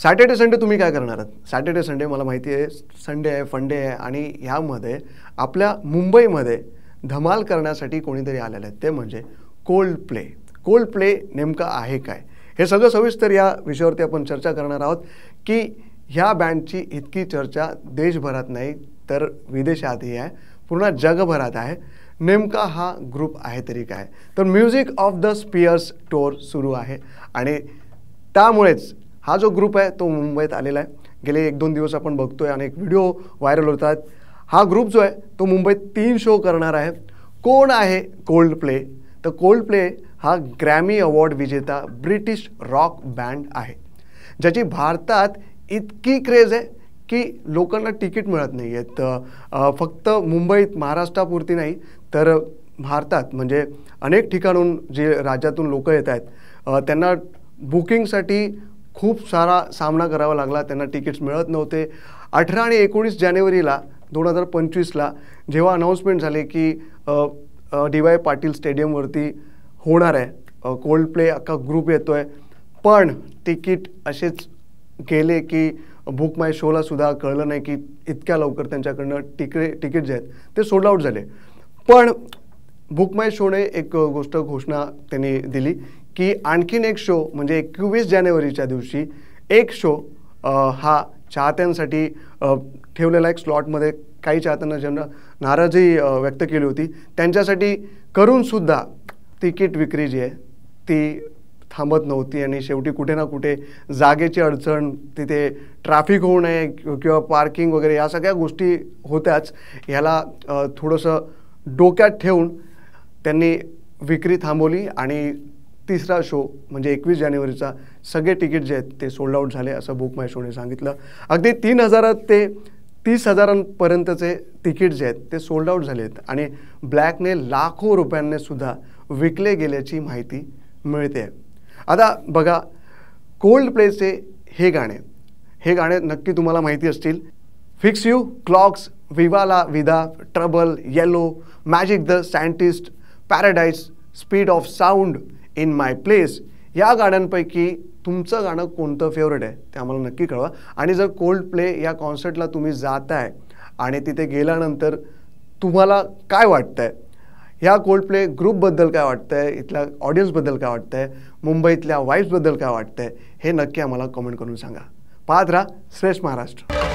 Saturday Sunday तुम्ही काय करणार आहात? सॅटर्डे संडे मला माहिती आहे संडे आहे, फंडे आहे आणि ह्यामध्ये आपल्या मुंबईमध्ये धमाल करण्यासाठी कोणीतरी आलेलं आहे, ते म्हणजे कोल्ड प्ले. कोल्ड प्ले नेमका आहे काय, हे सगळं सविस्तर या विषयावरती आपण चर्चा करणार आहोत की ह्या बँडची इतकी चर्चा देशभरात नाही तर विदेशातही आहे, पूर्ण जगभरात आहे. नेमका हा ग्रुप आहे तरी काय, तर music of the Spears tour सुरू आहे आणि त्यामुळेच हा जो ग्रुप आहे तो मुंबईत आलेला आहे. गेले 1-2 दिवस आपण बघतोय, अनेक व्हिडिओ व्हायरल होतात. हा ग्रुप जो आहे तो मुंबईत 3 शो करणार आहे. कोण आहे कोल्ड प्ले? तर कोल्ड प्ले हा ग्रॅमी अवॉर्ड विजेता ब्रिटिश रॉक बँड आहे, ज्याची भारतात इतकी क्रेज आहे की लोकांना तिकीट मिळत नाही आहेत. फक्त मुंबईत महाराष्ट्रापुरती नाही तर भारतात म्हणजे अनेक ठिकाणून जे राज्यातून लोक येत आहेत त्यांना बुकिंगसाठी खूप सारा सामना करावा लागला. त्यांना तिकीट्स मिळत नव्हते. 18 आणि 19 जानेवारीला 2025ला जेव्हा अनाऊन्समेंट झाले की DY पाटील स्टेडियमवरती होणार आहे कोल्ड प्ले, अख्खा ग्रुप येतो आहे, पण तिकीट असेच गेले की बुक माय शोला सुद्धा कळलं नाही की इतक्या लवकर त्यांच्याकडनं तिकीट जे आहेत ते सोल्ड आउट झाले. पण बुक माय शोने एक घोषणा त्यांनी दिली की आणखीन एक शो म्हणजे 21 जानेवारीच्या दिवशी एक शो हा चाहत्यांसाठी ठेवलेला एक स्लॉटमध्ये. काही चाहत्यांना ज्यांना नाराजी व्यक्त केली होती त्यांच्यासाठी करूनसुद्धा तिकीट विक्री जी आहे ती थांबत नव्हती आणि शेवटी कुठे ना कुठे जागेची अडचण, तिथे ट्रॅफिक होऊ नये किंवा पार्किंग वगैरे या सगळ्या गोष्टी होत्याच. ह्याला थोडंसं डोक्यात ठेवून त्यांनी विक्री थांबवली आणि तिसरा शो म्हणजे 21 जानेवारीचा सगळे तिकीट जे आहेत ते सोल्ड आउट झाले असं बुक माय शोने सांगितलं. अगदी 3,000 ते 30,000पर्यंतचे तिकीट जे आहेत ते सोल्ड आउट झाले आहेत आणि ब्लॅकने लाखो रुपयांनी सुद्धा विकले गेल्याची माहिती मिळते. आता बघा, कोल्ड प्लेचे हे गाणे नक्की तुम्हाला माहिती असतील. फिक्स यू, क्लॉक्स, विवा ला विदा, trouble, yellow, magic the scientist, paradise, speed of sound, in my place. या गाण्यांपैकी तुमचं गाणं कोणतं फेवरेट आहे ते आम्हाला नक्की कळवा. आणि जर कोल्ड प्ले या कॉन्सर्टला तुम्ही जाताय आणि तिथे गेल्यानंतर तुम्हाला काय वाटतंय, ह्या कोल्ड प्ले ग्रुपबद्दल काय वाटतंय, इथल्या ऑडियन्सबद्दल काय वाटतंय, मुंबईतल्या वाईब्सबद्दल काय वाटतंय, हे नक्की आम्हाला कमेंट करून सांगा. पाहत राहा श्रेष्ठ महाराष्ट्र.